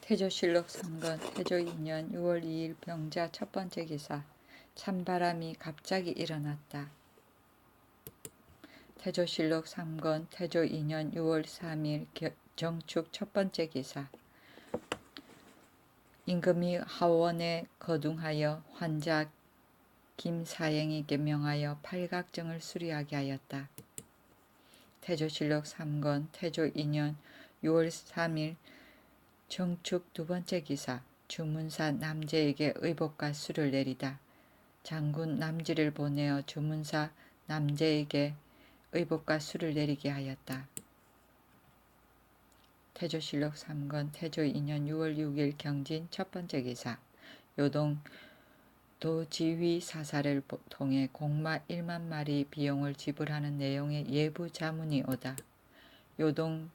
태조실록 3권 태조 2년 6월 2일 병자 첫 번째 기사. 찬바람이 갑자기 일어났다. 태조실록 3권 태조 2년 6월 3일 정축 첫 번째 기사. 임금이 하원에 거둥하여 환자 김사행에게 명하여 팔각정을 수리하게 하였다. 태조실록 3권 태조 2년 6월 3일 정축 두 번째 기사. 주문사 남제에게 의복과 수를 내리다. 장군 남지를 보내어 주문사 남제에게 의복과 수를 내리게 하였다. 태조실록 3권 태조 2년 6월 6일 경진 첫 번째 기사. 요동 도지휘 사사를 통해 공마 1만 마리 비용을 지불하는 내용의 예부 자문이 오다. 요동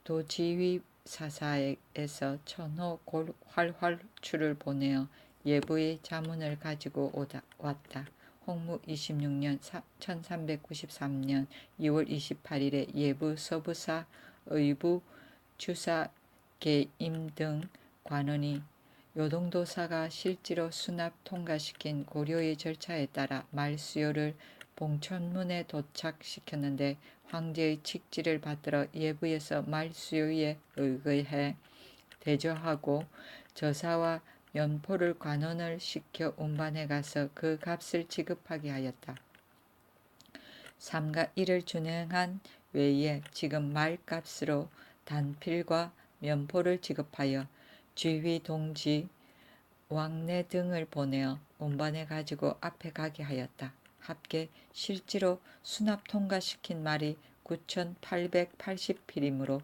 도지휘 사사에서 천호 활활추를 보내어 예부의 자문을 가지고 왔다. 홍무 26년 1393년 2월 28일에 예부 서부사 의부 주사 계임 등 관원이 요동도사가 실제로 수납 통과시킨 고려의 절차에 따라 말수요를 봉천문에 도착시켰는데 황제의 칙지를 받들어 예부에서 말수요에 의거해 대조하고 저사와 면포를 관원을 시켜 운반해 가서 그 값을 지급하게 하였다. 삼가 이를 준행한 외에 지금 말값으로 단필과 면포를 지급하여 주위 동지 왕래 등을 보내어 운반해 가지고 앞에 가게 하였다. 합계 실제로 수납 통과시킨 말이 9,880필이므로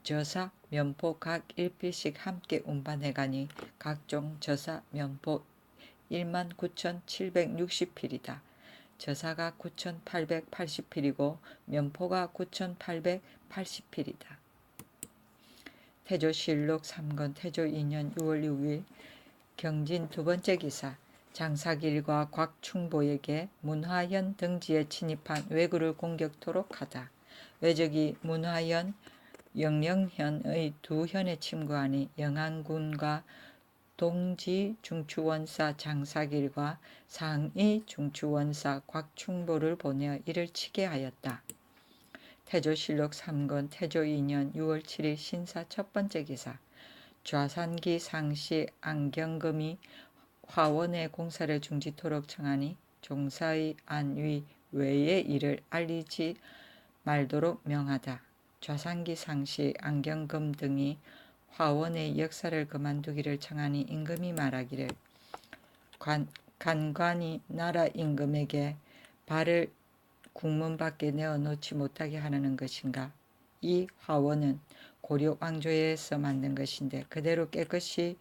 저사, 면포 각 1필씩 함께 운반해 가니 각종 저사, 면포 19,760필이다. 저사가 9,880필이고 면포가 9,880필이다. 태조실록 3권 태조 2년 6월 6일 경진 두 번째 기사. 장사길과 곽충보에게 문화현 등지에 침입한 왜구를 공격토록 하다. 왜적이 문화현, 영령현의 두 현에 침구하니 영안군과 동지 중추원사 장사길과 상위 중추원사 곽충보를 보내어 이를 치게 하였다. 태조실록 3권 태조 2년 6월 7일 신사 첫 번째 기사. 좌산기 상시 안경금이 화원의 공사를 중지토록 청하니 종사의 안위 외의 일을 알리지 말도록 명하다. 좌산기 상시 안경금 등이 화원의 역사를 그만두기를 청하니 임금이 말하기를 간관이 나라 임금에게 발을 국문 밖에 내어놓지 못하게 하는 것인가? 이 화원은 고려 왕조에서 만든 것인데 그대로 깨끗이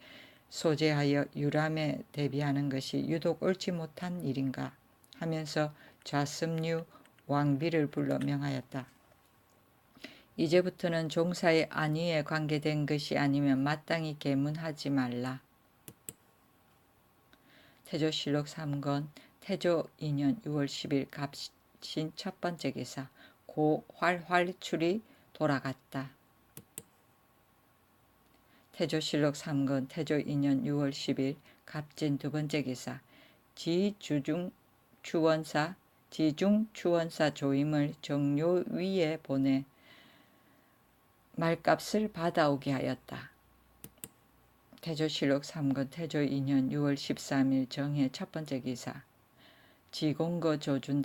소재하여 유람에 대비하는 것이 유독 옳지 못한 일인가? 하면서 좌습류 왕비를 불러 명하였다. 이제부터는 종사의 안위에 관계된 것이 아니면 마땅히 계문하지 말라. 태조실록 3권 태조 2년 6월 10일 갑신 첫 번째 기사. 고 활활출이 돌아갔다. 태조실록 3권 태조 2년 6월 10일 갑진 두 번째 기사. 지중추원사 조임을 정료위에 보내 말값을 받아오게 하였다. 태조실록 3권 태조 2년 6월 13일 정해 첫 번째 기사. 지공거 조준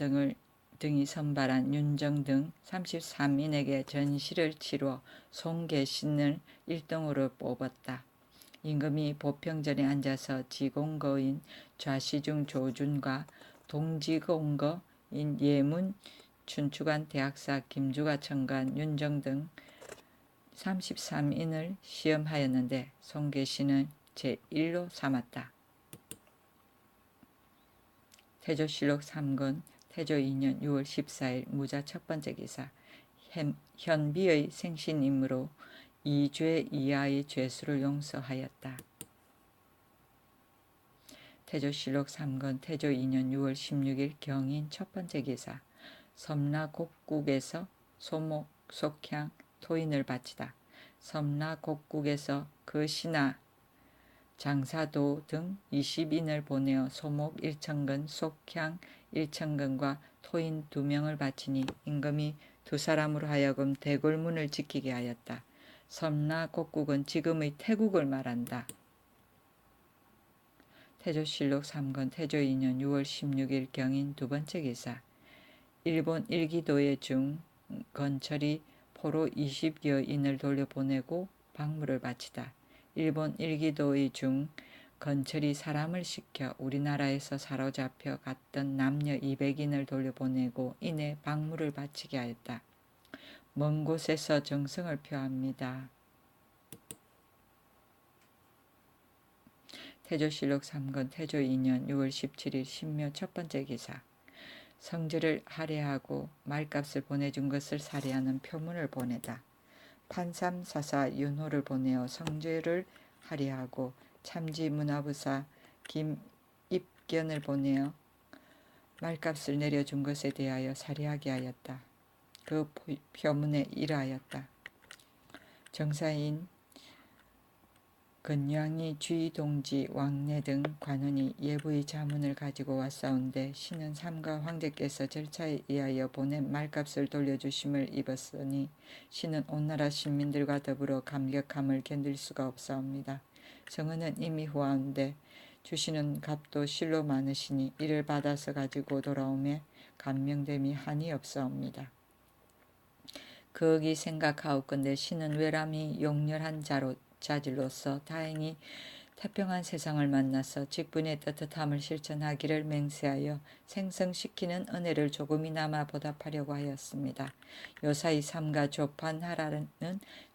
등이 선발한 윤정 등 33인에게 전시를 치러 송계신을 1등으로 뽑았다. 임금이 보평전에 앉아서 지공거인 좌시중 조준과 동지공거인 예문 춘추관 대학사 김주가 청관 윤정 등 33인을 시험하였는데 송계신은 제1로 삼았다. 태조실록 3권 태조 2년 6월 14일 무자 첫 번째 기사. 현비의 생신이므로 2죄 이하의 죄수를 용서하였다. 태조실록 3권 태조 2년 6월 16일 경인 첫 번째 기사. 섬나곡국에서 소목, 속향, 토인을 바치다. 섬나곡국에서 그 신하 장사도 등 20인을 보내어 소목 1천근, 속향 1천근과 토인 2명을 바치니 임금이 2사람으로 하여금 대궐문을 지키게 하였다. 섬나곡국은 지금의 태국을 말한다. 태조실록 3권 태조 2년 6월 16일 경인 두 번째 기사. 일본 일기도의 중 건철이 포로 20여인을 돌려보내고 박물을 바치다. 일본 일기도의 중 건철이 사람을 시켜 우리나라에서 사로잡혀 갔던 남녀 200인을 돌려보내고 이내 박물을 바치게 하였다. 먼 곳에서 정성을 표합니다. 태조실록 3권 태조 2년 6월 17일 신묘 첫 번째 기사. 성질을 할애하고 말값을 보내준 것을 살해하는 표문을 보내다. 판삼사사 윤호를 보내어 성질을 할애하고 참지문화부사 김입견을 보내어 말값을 내려준 것에 대하여 살해하게 하였다. 그 표문에 이러하였다. 정사인 건양이 주의동지 왕래 등 관원이 예부의 자문을 가지고 왔사온데 신은 삼가 황제께서 절차에 의하여 보낸 말값을 돌려주심을 입었으니 신은 온나라 시민들과 더불어 감격함을 견딜 수가 없사옵니다. 성은은 이미 후하온데 주시는 값도 실로 많으시니 이를 받아서 가지고 돌아오매 감명됨이 한이 없사옵니다. 거기 생각하옵건대 신은 외람이 용렬한 자질로서 다행히 태평한 세상을 만나서 직분의 떳떳함을 실천하기를 맹세하여 생성시키는 은혜를 조금이나마 보답하려고 하였습니다. 요사이 삼가 조판하라는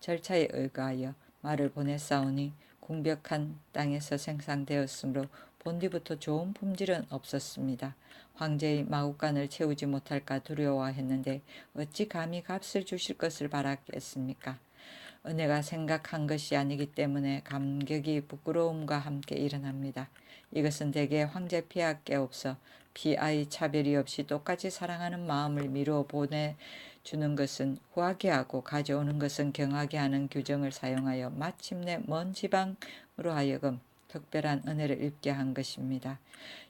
절차에 의거하여 말을 보냈사오니 궁벽한 땅에서 생산되었으므로 본디부터 좋은 품질은 없었습니다. 황제의 마구간을 채우지 못할까 두려워했는데 어찌 감히 값을 주실 것을 바랐겠습니까? 은혜가 생각한 것이 아니기 때문에 감격이 부끄러움과 함께 일어납니다. 이것은 대개 황제 폐하께 없어 피아의 차별이 없이 똑같이 사랑하는 마음을 미루어 보내주는 것은 후하게 하고 가져오는 것은 경하게 하는 규정을 사용하여 마침내 먼 지방으로 하여금 특별한 은혜를 입게 한 것입니다.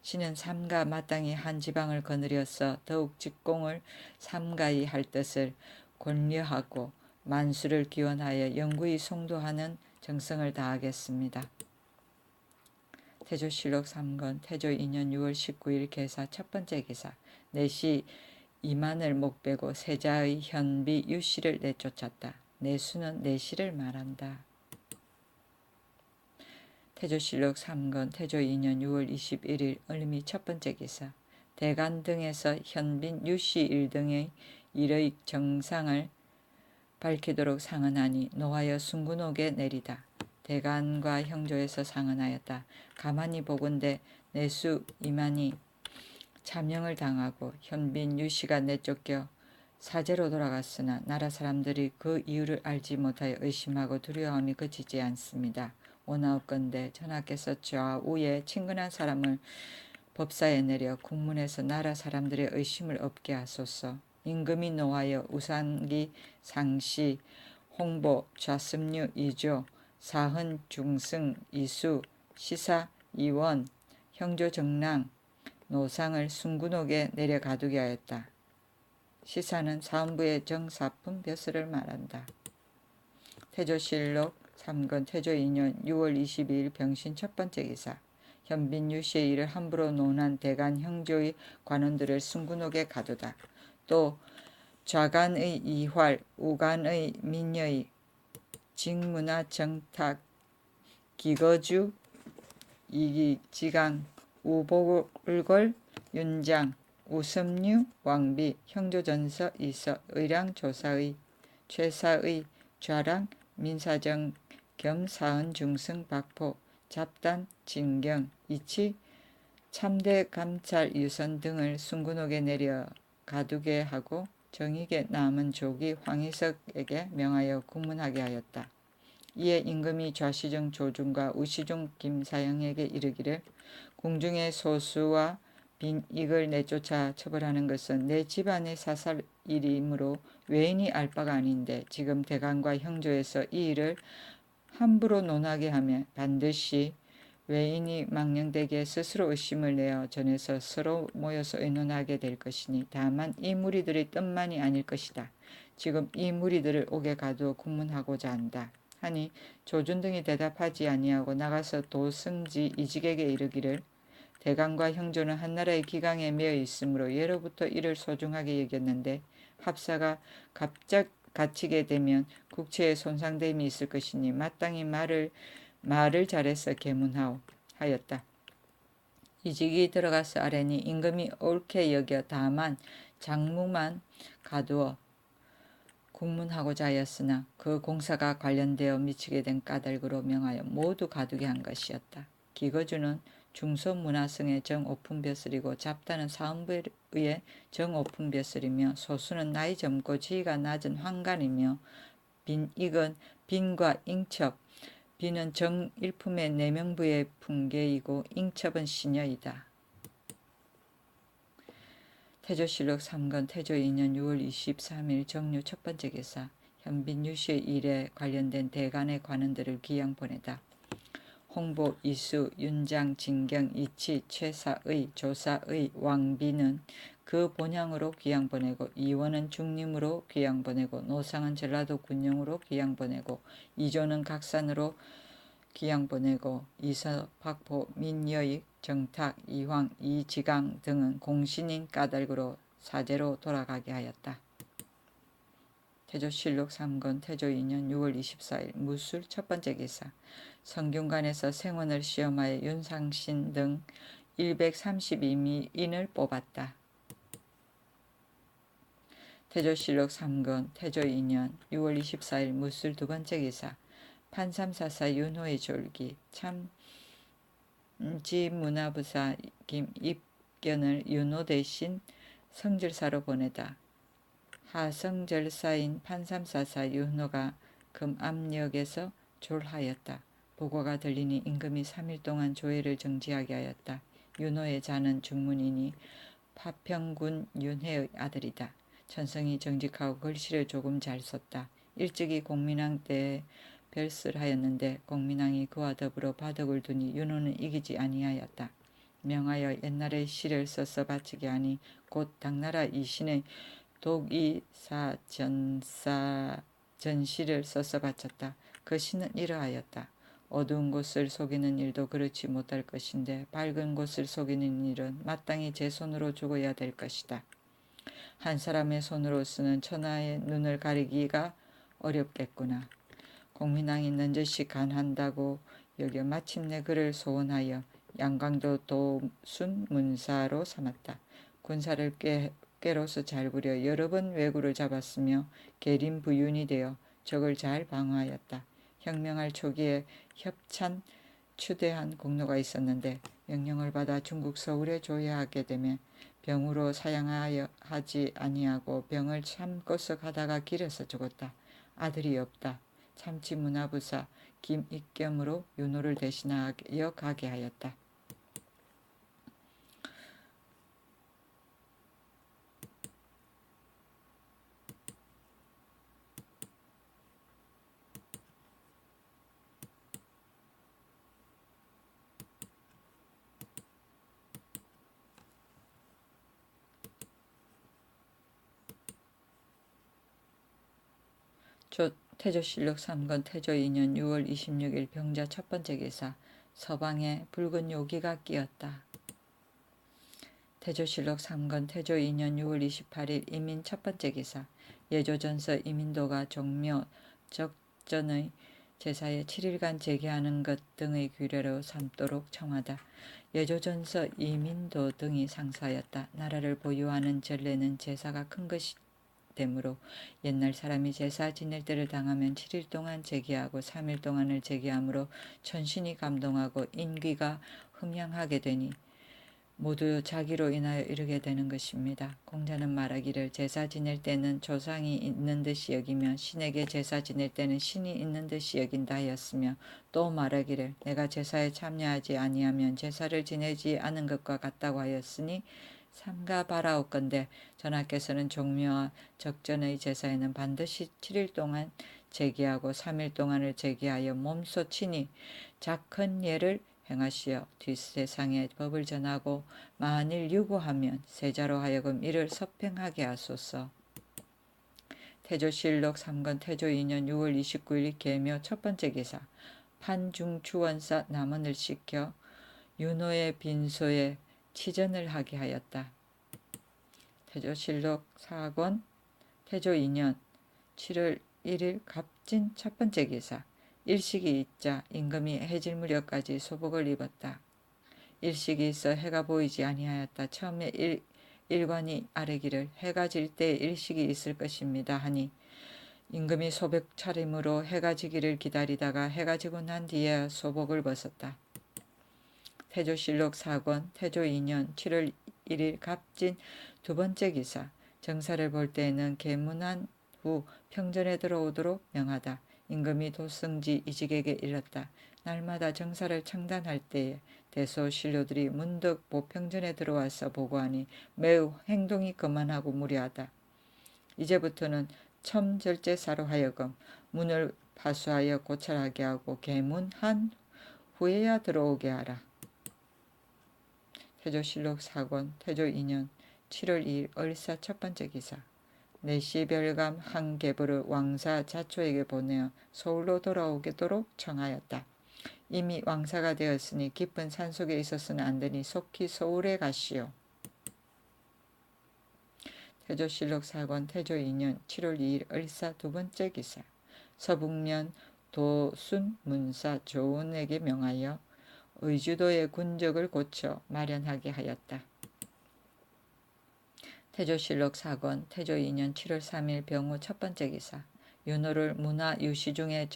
신은 삼가 마땅히 한 지방을 거느려서 더욱 직공을 삼가히 할 뜻을 권려하고 만수를 기원하여 영구히 송도하는 정성을 다하겠습니다. 태조실록 3권 태조 2년 6월 19일 개사 첫 번째 기사. 내시 이만을 목베고 세자의 현비 유씨를 내쫓았다. 내수는 내시를 말한다. 태조실록 3권 태조 2년 6월 21일 을미 첫 번째 기사. 대간 등에서 현빈 유씨 일등의 일의 정상을 밝히도록 상언하니 노하여 순군옥에 내리다. 대간과 형조에서 상언하였다. 가만히 보건대 내수 이만이 참형을 당하고 현빈 유씨가 내쫓겨 사제로 돌아갔으나 나라 사람들이 그 이유를 알지 못하여 의심하고 두려움이 그치지 않습니다. 원하옵건대 전하께서 좌우에 친근한 사람을 법사에 내려 국문에서 나라 사람들의 의심을 없게 하소서. 임금이 노하여 우상기 상시 홍보 좌습류 이조 사흔 중승 이수 시사 이원 형조 정랑 노상을 순군옥에 내려 가두게 하였다. 시사는 사헌부의 정사품 벼슬을 말한다. 태조실록 3권 태조 2년 6월 22일 병신 첫 번째 기사. 현빈 유씨의 일을 함부로 논한 대간 형조의 관원들을 순군옥에 가두다. 또 좌간의 이활, 우간의 민여의 직문화 정탁, 기거주, 이지강, 우복을골, 윤장, 우섭류, 왕비, 형조전서, 이서, 의량조사의, 최사의, 좌랑, 민사정, 겸, 사헌, 중승, 박포, 잡단, 진경, 이치, 참대, 감찰, 유선 등을 순군옥에 내려 가두게 하고 정익에 남은 조기 황희석에게 명하여 국문하게 하였다. 이에 임금이 좌시정 조중과 우시종 김사영에게 이르기를 궁중의 소수와 빈익을 내쫓아 처벌하는 것은 내 집안의 사살일이므로 외인이 알 바가 아닌데 지금 대간과 형조에서 이 일을 함부로 논하게 하면 반드시 외인이 망령되게 스스로 의심을 내어 전에서 서로 모여서 의논하게 될 것이니 다만 이 무리들의 뜻만이 아닐 것이다. 지금 이 무리들을 옥에 가두어 군문하고자 한다. 하니 조준 등이 대답하지 아니하고 나가서 도승지 이직에게 이르기를 대간과 형조는 한나라의 기강에 매여 있으므로 예로부터 이를 소중하게 여겼는데 합사가 갑작 갇히게 되면 국체에 손상됨이 있을 것이니 마땅히 말을 잘해서 계문하오 하였다. 이직이 들어가서 아뢰니 임금이 옳게 여겨 다만 장무만 가두어 국문하고자 하였으나 그 공사가 관련되어 미치게 된 까닭으로 명하여 모두 가두게 한 것이었다. 기거주는 중서문화성의 정오품벼슬이고 잡다는 사음부의 정오품벼슬이며 소수는 나이 젊고 지위가 낮은 환관이며 빈익은 빈과 잉첩, 빈은 정일품의 내명부의 풍계이고 잉첩은 시녀이다. 태조실록 3권 태조 2년 6월 23일 정유 첫 번째 기사 현빈 유씨의 일에 관련된 대간의 관원들을 귀양 보내다. 홍보, 이수, 윤장, 진경, 이치, 최사의, 조사의, 왕비는 그 본향으로 귀양 보내고 이원은 중림으로 귀양 보내고 노상은 전라도 군용으로 귀양 보내고 이조는 각산으로 귀양 보내고 이서, 박포, 민여익, 정탁, 이황, 이지강 등은 공신인 까닭으로 사제로 돌아가게 하였다. 태조실록 3권 태조 2년 6월 24일 무술 첫 번째 기사 성균관에서 생원을 시험하여 윤상신 등 132인을 뽑았다. 태조실록 3권 태조 2년 6월 24일 무술 두 번째 기사 판삼사사 윤호의 졸기 참지문화부사 김입견을 윤호 대신 성질사로 보내다. 하성절사인 판삼사사 윤호가 금암역에서 졸하였다. 보고가 들리니 임금이 3일 동안 조회를 정지하게 하였다. 윤호의 자는 중문이니 파평군 윤회의 아들이다. 천성이 정직하고 글씨를 조금 잘 썼다. 일찍이 공민왕 때에 별설하였는데 공민왕이 그와 더불어 바덕을 두니 윤호는 이기지 아니하였다. 명하여 옛날에 시를 써서 바치게 하니 곧 당나라 이신의 독이사 전시를 써서 바쳤다. 그 시는 이러하였다. 어두운 곳을 속이는 일도 그렇지 못할 것인데 밝은 곳을 속이는 일은 마땅히 제 손으로 죽어야 될 것이다. 한 사람의 손으로 쓰는 천하의 눈을 가리기가 어렵겠구나. 공민왕이 넌저시 간한다고 여겨 마침내 그를 소원하여 양광도 도순 문사로 삼았다. 군사를 꾀로서 잘 부려 여러 번 왜구를 잡았으며 계림부윤이 되어 적을 잘 방어하였다. 혁명할 초기에 협찬 추대한 공로가 있었는데 명령을 받아 중국 서울에 조회하게 되면 병으로 사양하여 하지 아니하고 병을 참고서 가다가 길에서 죽었다. 아들이 없다. 참치문화부사 김익겸으로 윤호를 대신하여 가게 하였다. 태조실록 3권 태조 2년 6월 26일 병자 첫 번째 기사 서방에 붉은 요기가 끼었다. 태조실록 3권 태조 2년 6월 28일 이민 첫 번째 기사 예조전서 이민도가 종묘 적전의 제사에 7일간 제기하는 것 등의 규례로 삼도록 청하다. 예조전서 이민도 등이 상사하였다. 나라를 보유하는 전례는 제사가 큰 것이 되므로 옛날 사람이 제사 지낼 때를 당하면 7일 동안 제기하고 3일 동안을 제기하므로 천신이 감동하고 인귀가 흠양하게 되니 모두 자기로 인하여 이르게 되는 것입니다. 공자는 말하기를 제사 지낼 때는 조상이 있는 듯이 여기며 신에게 제사 지낼 때는 신이 있는 듯이 여긴다 하였으며 또 말하기를 내가 제사에 참여하지 아니하면 제사를 지내지 않은 것과 같다고 하였으니 삼가 바라옵건대 전하께서는 종묘와 적전의 제사에는 반드시 7일 동안 제기하고 3일 동안을 제기하여 몸소 친히 작은 예를 행하시어 뒷세상에 법을 전하고 만일 유고하면 세자로 하여금 이를 서행하게 하소서. 태조실록 3권 태조 2년 6월 29일 계묘 첫 번째 기사. 판중추원사 남원을 시켜 윤호의 빈소에 치전을 하게 하였다. 태조실록 4권 태조 2년 7월 1일 갑진 첫 번째 기사. 일식이 있자 임금이 해질 무렵까지 소복을 입었다. 일식이 있어 해가 보이지 아니하였다. 처음에 일관이 아뢰기를 해가 질 때 일식이 있을 것입니다 하니 임금이 소복 차림으로 해가 지기를 기다리다가 해가 지고 난 뒤에 소복을 벗었다. 태조실록 4권 태조 2년 7월 1일 갑진 두 번째 기사. 정사를 볼 때에는 계문한 후 평전에 들어오도록 명하다. 임금이 도승지 이직에게 일렀다. 날마다 정사를 청단할 때에 대소 신료들이 문득 보평전에 들어와서 보고하니 매우 행동이 거만하고 무례하다. 이제부터는 첨절제사로 하여금 문을 파수하여 고찰하게 하고 계문한 후에야 들어오게 하라. 태조실록 4권 태조 2년 7월 2일 을사 첫 번째 기사. 내시별감 한 계부를 왕사 자초에게 보내어 서울로 돌아오도록 청하였다. 이미 왕사가 되었으니 깊은 산속에 있어서는 안 되니 속히 서울에 가시오. 태조실록 4권 태조 2년 7월 2일 을사 두 번째 기사. 서북년 도순 문사 조은에게 명하여 의주도의 군적을 고쳐 마련하게 하였다. 태조실록 4권 태조 2년 7월 3일 병우 첫 번째 기사. 윤호를 문화유시중에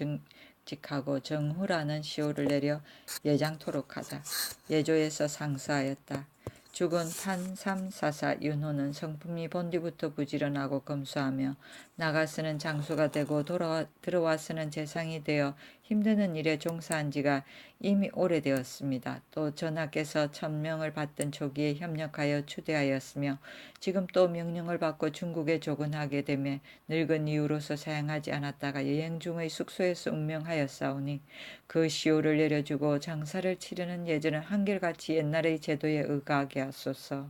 직하고 정후라는 시호를 내려 예장토록 하다. 예조에서 상서하였다. 죽은 판삼사사 윤호는 성품이 본디부터 부지런하고 검소하며 나가 쓰는 장수가 되고 들어와 쓰는 재상이 되어 힘드는 일에 종사한 지가 이미 오래되었습니다. 또 전하께서 천명을 받던 초기에 협력하여 추대하였으며 지금 또 명령을 받고 중국에 조근하게 되매 늙은 이후로서 사양하지 않았다가 여행 중의 숙소에서 운명하였사오니 그 시호를 내려주고 장사를 치르는 예전은 한결같이 옛날의 제도에 의거하게 하소서.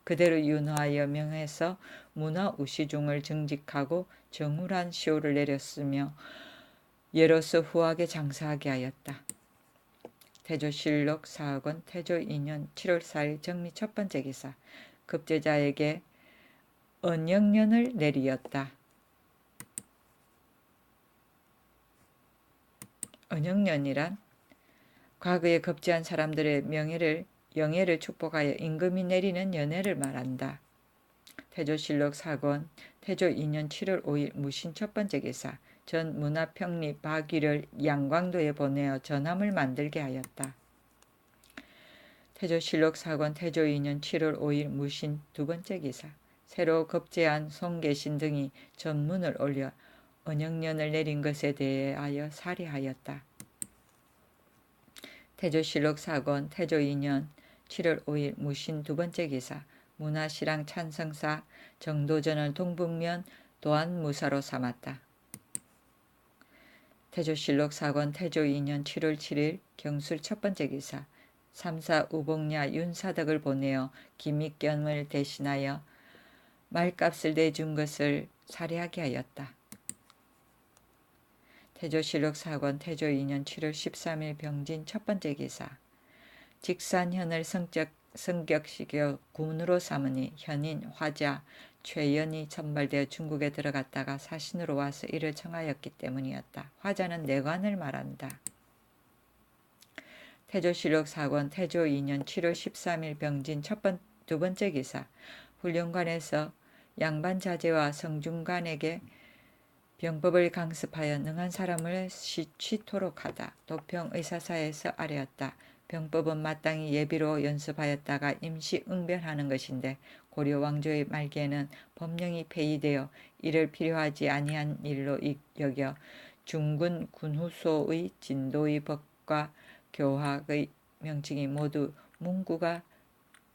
그대로 윤호하여 명해서 문화우시중을 증직하고 정울한 시호를 내렸으며 예로서 후하게 장사하게 하였다. 태조실록 4권 태조 2년 7월 4일 정미 첫 번째 기사. 급제자에게 언영년을 내리었다. 언영년이란 과거에 급제한 사람들의 영예를 축복하여 임금이 내리는 연회를 말한다. 태조실록 4권 태조 2년 7월 5일 무신 첫 번째 기사. 전 문화평리 박위를 양광도에 보내어 전함을 만들게 하였다. 태조실록 4권 태조 2년 7월 5일 무신 두 번째 기사. 새로 급제한 송계신 등이 전문을 올려 언영년을 내린 것에 대하여 살해하였다. 태조실록 4권 태조 2년 7월 5일 무신 두 번째 기사. 문화시랑 찬성사 정도전을 동북면 도안무사로 삼았다. 태조실록 4권 태조 2년 7월 7일 경술 첫 번째 기사. 삼사 우복냐 윤사덕을 보내어 김익겸을 대신하여 말값을 내준 것을 살해하게 하였다. 태조실록 4권 태조 2년 7월 13일 병진 첫 번째 기사. 직산현을 성격시켜 군으로 삼으니 현인 화자 최연이 선발되어 중국에 들어갔다가 사신으로 와서 이를 청하였기 때문이었다. 화자는 내관을 말한다. 태조실록 4권 태조 2년 7월 13일 병진 두 번째 기사. 훈련관에서 양반자제와 성중관에게 병법을 강습하여 능한 사람을 취토록 하다. 도평 의사사에서 아뢰었다. 병법은 마땅히 예비로 연습하였다가 임시 응변하는 것인데 고려 왕조의 말기에는 법령이 폐위되어 이를 필요하지 아니한 일로 여겨 중군 군후소의 진도의 법과 교학의 명칭이 모두 문구가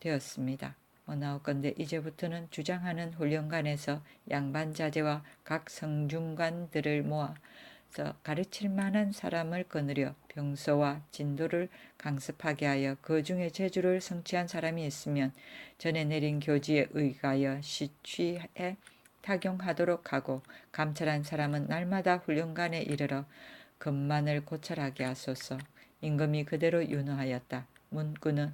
되었습니다. 나올건데 이제부터는 주장하는 훈련관에서 양반자재와 각 성중관들을 모아서 가르칠 만한 사람을 거느려 병서와 진도를 강습하게 하여 그 중에 재주를 성취한 사람이 있으면 전에 내린 교지에 의하여 시취에 tak용하도록 하고, 감찰한 사람은 날마다 훈련관에 이르러 금만을 고찰하게 하소서. 임금이 그대로 윤허하였다. 문구는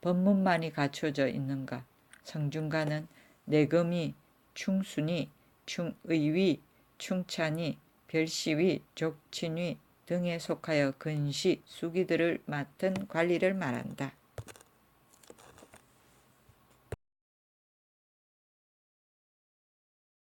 법문만이 갖춰져 있는가? 성중관은 내금이, 충순이, 충의위, 충찬이, 별시위, 족친위 등에 속하여 근시, 수기들을 맡은 관리를 말한다.